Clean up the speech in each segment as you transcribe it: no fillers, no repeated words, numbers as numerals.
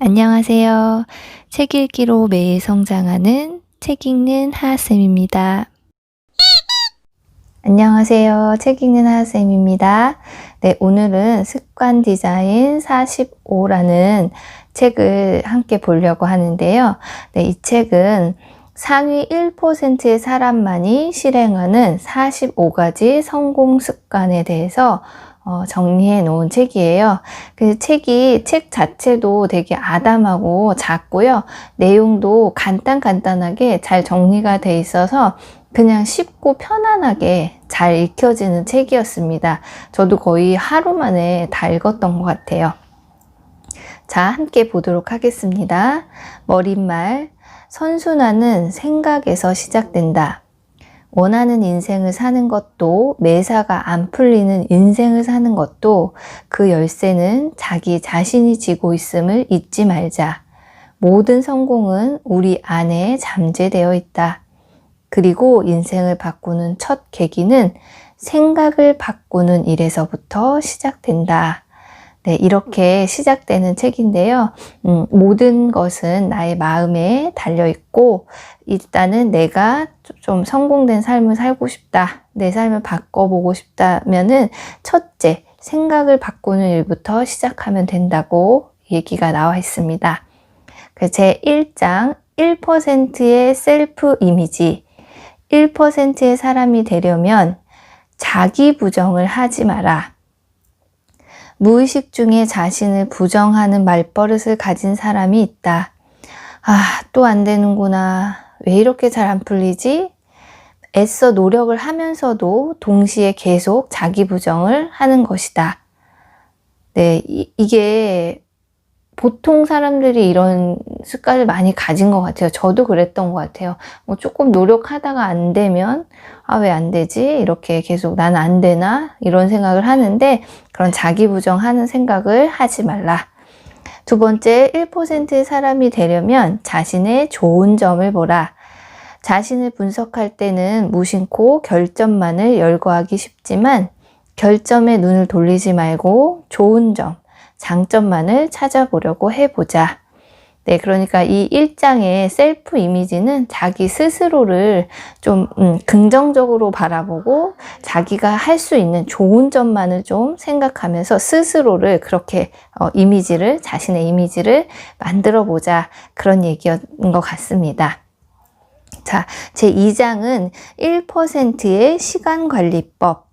안녕하세요. 책 읽기로 매일 성장하는 책 읽는 하하쌤입니다. 안녕하세요. 책 읽는 하하쌤입니다. 네, 오늘은 습관 디자인 45라는 책을 함께 보려고 하는데요. 네, 이 책은 상위 1%의 사람만이 실행하는 45가지 성공 습관에 대해서 정리해 놓은 책이에요. 그 책 자체도 되게 아담하고 작고요. 내용도 간단하게 잘 정리가 돼 있어서 그냥 쉽고 편안하게 잘 읽혀지는 책이었습니다. 저도 거의 하루 만에 다 읽었던 것 같아요. 자, 함께 보도록 하겠습니다. 머릿말, 선순환은 생각에서 시작된다. 원하는 인생을 사는 것도, 매사가 안 풀리는 인생을 사는 것도 그 열쇠는 자기 자신이 쥐고 있음을 잊지 말자. 모든 성공은 우리 안에 잠재되어 있다. 그리고 인생을 바꾸는 첫 계기는 생각을 바꾸는 일에서부터 시작된다. 네, 이렇게 시작되는 책인데요. 모든 것은 나의 마음에 달려있고, 일단은 내가 좀 성공된 삶을 살고 싶다, 내 삶을 바꿔보고 싶다면은 첫째, 생각을 바꾸는 일부터 시작하면 된다고 얘기가 나와 있습니다. 제 1장 1%의 셀프 이미지, 1%의 사람이 되려면 자기 부정을 하지 마라. 무의식 중에 자신을 부정하는 말버릇을 가진 사람이 있다. 아, 또 안 되는구나. 왜 이렇게 잘 안 풀리지? 애써 노력을 하면서도 동시에 계속 자기 부정을 하는 것이다. 네, 이게 보통 사람들이 이런 습관을 많이 가진 것 같아요. 저도 그랬던 것 같아요. 조금 노력하다가 안 되면 왜 안 되지? 이렇게 계속 난 안 되나? 이런 생각을 하는데 그런 자기 부정하는 생각을 하지 말라. 두 번째, 1%의 사람이 되려면 자신의 좋은 점을 보라. 자신을 분석할 때는 무심코 결점만을 열거하기 쉽지만 결점에 눈을 돌리지 말고 좋은 점, 장점만을 찾아보려고 해보자. 네, 그러니까 이 1장의 셀프 이미지는 자기 스스로를 좀 긍정적으로 바라보고 자기가 할 수 있는 좋은 점만을 좀 생각하면서 스스로를 그렇게 자신의 이미지를 만들어 보자, 그런 얘기인 것 같습니다. 자, 제 2장은 1%의 시간관리법.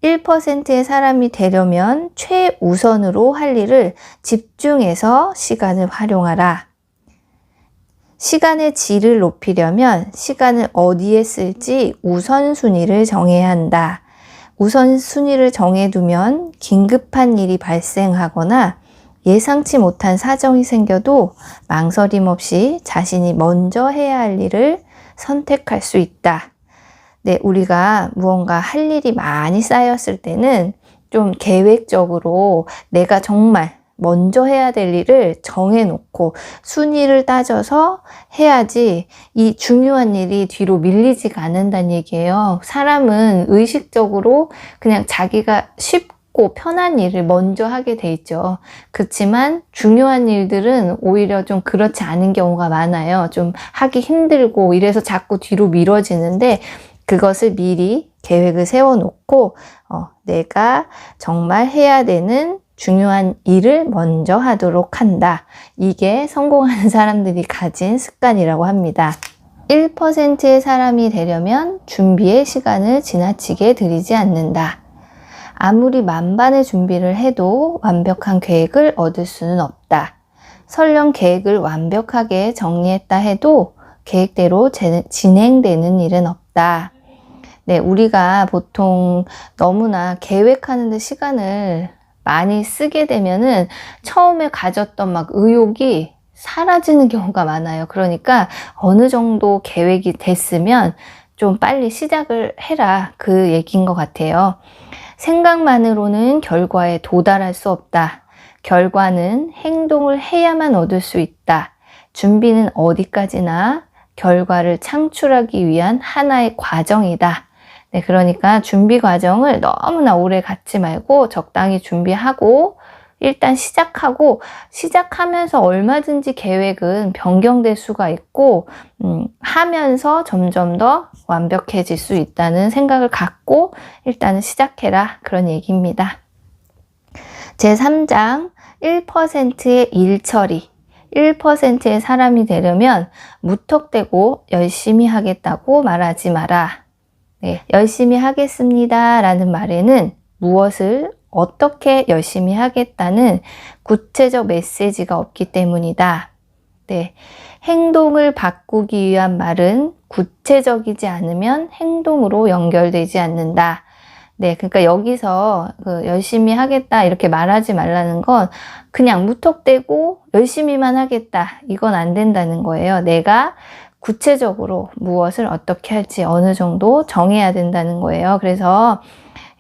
1%의 사람이 되려면 최우선으로 할 일을 집중해서 시간을 활용하라. 시간의 질을 높이려면 시간을 어디에 쓸지 우선순위를 정해야 한다. 우선순위를 정해두면 긴급한 일이 발생하거나 예상치 못한 사정이 생겨도 망설임 없이 자신이 먼저 해야 할 일을 선택할 수 있다. 네, 우리가 무언가 할 일이 많이 쌓였을 때는 좀 계획적으로 내가 정말 먼저 해야 될 일을 정해놓고 순위를 따져서 해야지 이 중요한 일이 뒤로 밀리지가 않는다는 얘기예요. 사람은 의식적으로 그냥 자기가 쉽고 편한 일을 먼저 하게 돼 있죠. 그렇지만 중요한 일들은 오히려 좀 그렇지 않은 경우가 많아요. 좀 하기 힘들고 이래서 자꾸 뒤로 미뤄지는데 그것을 미리 계획을 세워놓고 내가 정말 해야 되는 중요한 일을 먼저 하도록 한다. 이게 성공하는 사람들이 가진 습관이라고 합니다. 1%의 사람이 되려면 준비의 시간을 지나치게 들이지 않는다. 아무리 만반의 준비를 해도 완벽한 계획을 얻을 수는 없다. 설령 계획을 완벽하게 정리했다 해도 계획대로 진행되는 일은 없다. 네, 우리가 보통 너무나 계획하는데 시간을 많이 쓰게 되면은 처음에 가졌던 막 의욕이 사라지는 경우가 많아요. 그러니까 어느 정도 계획이 됐으면 좀 빨리 시작을 해라, 그 얘기인 것 같아요. 생각만으로는 결과에 도달할 수 없다. 결과는 행동을 해야만 얻을 수 있다. 준비는 어디까지나 결과를 창출하기 위한 하나의 과정이다. 네, 그러니까 준비 과정을 너무나 오래 갖지 말고 적당히 준비하고 일단 시작하면서 얼마든지 계획은 변경될 수가 있고, 하면서 점점 더 완벽해질 수 있다는 생각을 갖고 일단은 시작해라. 그런 얘기입니다. 제3장 1%의 일처리. 1%의 사람이 되려면 무턱대고 열심히 하겠다고 말하지 마라. 네, 열심히 하겠습니다 라는 말에는 무엇을 어떻게 열심히 하겠다는 구체적 메시지가 없기 때문이다. 네, 행동을 바꾸기 위한 말은 구체적이지 않으면 행동으로 연결되지 않는다. 네, 그러니까 여기서 열심히 하겠다 이렇게 말하지 말라는 건 그냥 무턱대고 열심히만 하겠다. 이건 안 된다는 거예요. 내가 구체적으로 무엇을 어떻게 할지 어느 정도 정해야 된다는 거예요. 그래서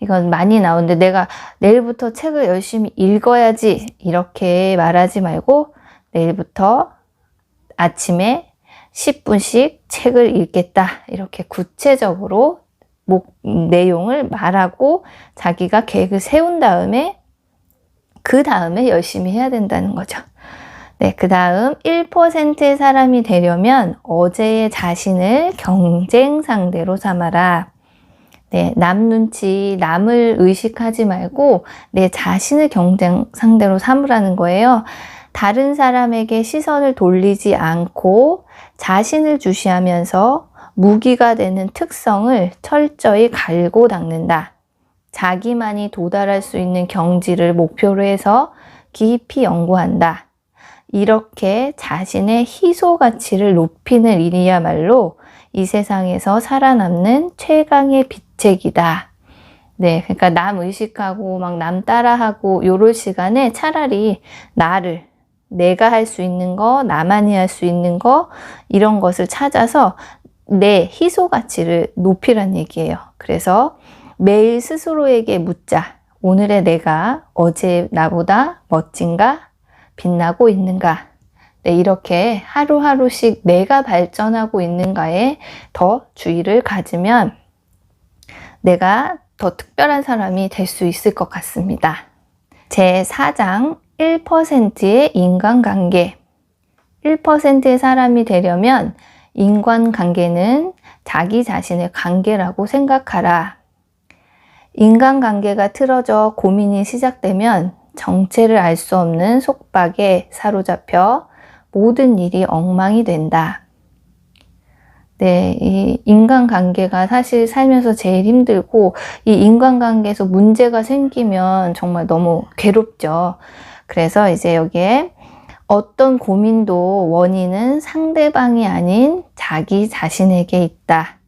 이건 많이 나오는데 내가 내일부터 책을 열심히 읽어야지 이렇게 말하지 말고 내일부터 아침에 10분씩 책을 읽겠다. 이렇게 구체적으로 내용을 말하고 자기가 계획을 세운 다음에 그 다음에 열심히 해야 된다는 거죠. 네, 그 다음 1%의 사람이 되려면 어제의 자신을 경쟁 상대로 삼아라. 네, 남 눈치, 남을 의식하지 말고 내 자신을 경쟁 상대로 삼으라는 거예요. 다른 사람에게 시선을 돌리지 않고 자신을 주시하면서 무기가 되는 특성을 철저히 갈고 닦는다. 자기만이 도달할 수 있는 경지를 목표로 해서 깊이 연구한다. 이렇게 자신의 희소 가치를 높이는 일이야말로 이 세상에서 살아남는 최강의 비책이다. 네, 그러니까 남 의식하고 막 남 따라하고 요럴 시간에 차라리 내가 할 수 있는 거, 나만이 할 수 있는 거 이런 것을 찾아서 내 희소 가치를 높이란 얘기예요. 그래서 매일 스스로에게 묻자. 오늘의 내가 어제 나보다 멋진가? 빛나고 있는가? 네, 이렇게 하루하루씩 내가 발전하고 있는가에 더 주의를 가지면 내가 더 특별한 사람이 될 수 있을 것 같습니다. 제4장 1%의 인간관계. 1%의 사람이 되려면 인간관계는 자기 자신의 관계라고 생각하라. 인간관계가 틀어져 고민이 시작되면 정체를 알 수 없는 속박에 사로잡혀 모든 일이 엉망이 된다. 네, 이 인간관계가 사실 살면서 제일 힘들고 이 인간관계에서 문제가 생기면 정말 너무 괴롭죠. 그래서 이제 여기에 어떤 고민도 원인은 상대방이 아닌 자기 자신에게 있다.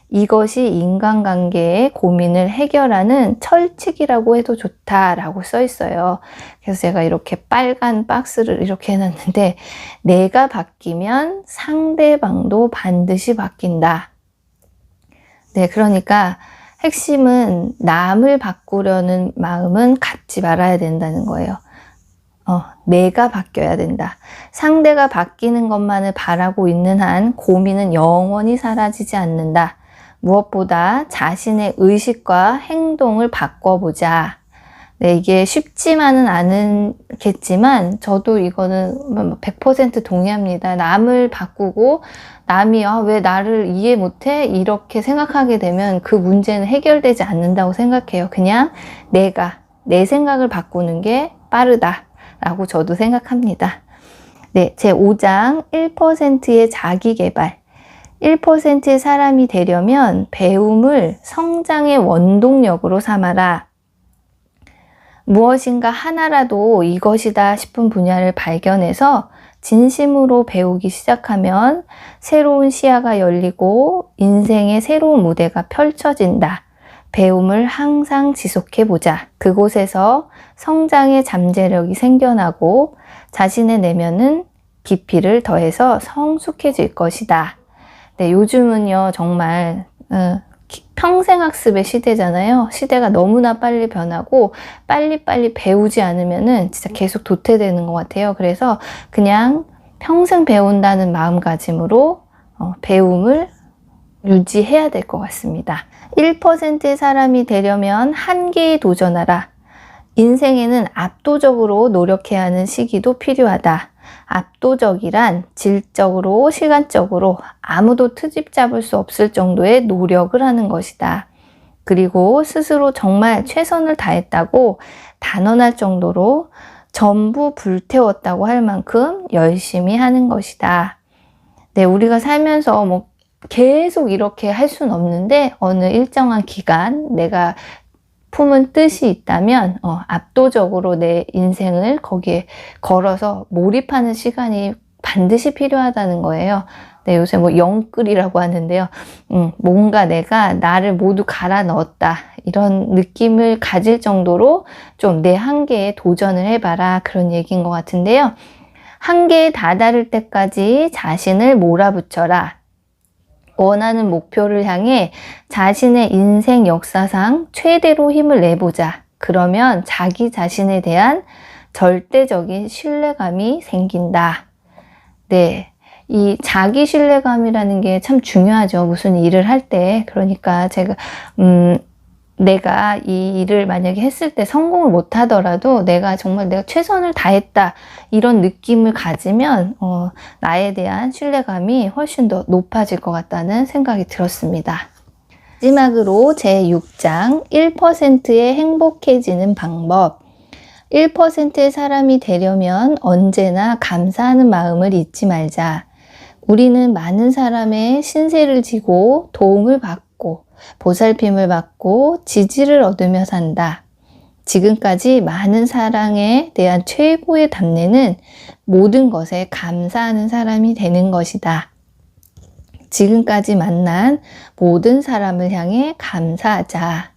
이것이 인간관계의 고민을 해결하는 철칙이라고 해도 좋다라고 써 있어요. 그래서 제가 이렇게 빨간 박스를 이렇게 해놨는데 내가 바뀌면 상대방도 반드시 바뀐다. 네, 그러니까 핵심은 남을 바꾸려는 마음은 갖지 말아야 된다는 거예요. 내가 바뀌어야 된다. 상대가 바뀌는 것만을 바라고 있는 한 고민은 영원히 사라지지 않는다. 무엇보다 자신의 의식과 행동을 바꿔보자. 네, 이게 쉽지만은 않겠지만 저도 이거는 100% 동의합니다. 남을 바꾸고 남이 왜 나를 이해 못해? 이렇게 생각하게 되면 그 문제는 해결되지 않는다고 생각해요. 그냥 내 생각을 바꾸는 게 빠르다. 라고 저도 생각합니다. 네, 제5장 1%의 자기개발. 1%의 사람이 되려면 배움을 성장의 원동력으로 삼아라. 무엇인가 하나라도 이것이다 싶은 분야를 발견해서 진심으로 배우기 시작하면 새로운 시야가 열리고 인생의 새로운 무대가 펼쳐진다. 배움을 항상 지속해보자. 그곳에서 성장의 잠재력이 생겨나고 자신의 내면은 깊이를 더해서 성숙해질 것이다. 네, 요즘은요 정말 평생학습의 시대잖아요. 시대가 너무나 빨리 변하고 빨리빨리 배우지 않으면은 진짜 계속 도태되는 것 같아요. 그래서 그냥 평생 배운다는 마음가짐으로 배움을 유지해야 될 것 같습니다. 1%의 사람이 되려면 한계에 도전하라. 인생에는 압도적으로 노력해야 하는 시기도 필요하다. 압도적이란 질적으로, 시간적으로 아무도 트집 잡을 수 없을 정도의 노력을 하는 것이다. 그리고 스스로 정말 최선을 다했다고 단언할 정도로 전부 불태웠다고 할 만큼 열심히 하는 것이다. 네, 우리가 살면서 뭐 계속 이렇게 할 수는 없는데 어느 일정한 기간 내가 품은 뜻이 있다면 압도적으로 내 인생을 거기에 걸어서 몰입하는 시간이 반드시 필요하다는 거예요. 네, 요새 뭐 영끌이라고 하는데요. 뭔가 내가 나를 모두 갈아 넣었다. 이런 느낌을 가질 정도로 좀 내 한계에 도전을 해봐라. 그런 얘기인 것 같은데요. 한계에 다다를 때까지 자신을 몰아붙여라. 원하는 목표를 향해 자신의 인생 역사상 최대로 힘을 내보자. 그러면 자기 자신에 대한 절대적인 신뢰감이 생긴다. 네. 이 자기 신뢰감이라는 게 참 중요하죠. 무슨 일을 할 때. 그러니까 제가, 내가 이 일을 만약에 했을 때 성공을 못 하더라도 내가 정말 내가 최선을 다했다. 이런 느낌을 가지면, 나에 대한 신뢰감이 훨씬 더 높아질 것 같다는 생각이 들었습니다. 마지막으로 제6장 1%의 행복해지는 방법. 1%의 사람이 되려면 언제나 감사하는 마음을 잊지 말자. 우리는 많은 사람의 신세를 지고 도움을 받고 보살핌을 받고 지지를 얻으며 산다. 지금까지 많은 사랑에 대한 최고의 답례는 모든 것에 감사하는 사람이 되는 것이다. 지금까지 만난 모든 사람을 향해 감사하자.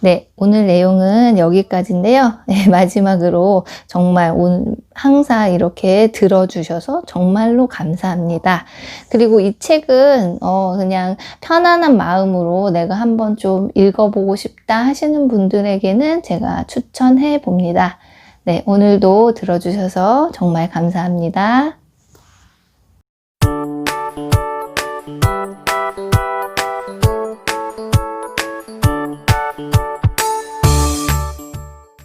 네, 오늘 내용은 여기까지인데요. 네, 마지막으로 정말 오늘 항상 이렇게 들어주셔서 정말로 감사합니다. 그리고 이 책은 그냥 편안한 마음으로 내가 한번 좀 읽어보고 싶다 하시는 분들에게는 제가 추천해 봅니다. 네, 오늘도 들어주셔서 정말 감사합니다.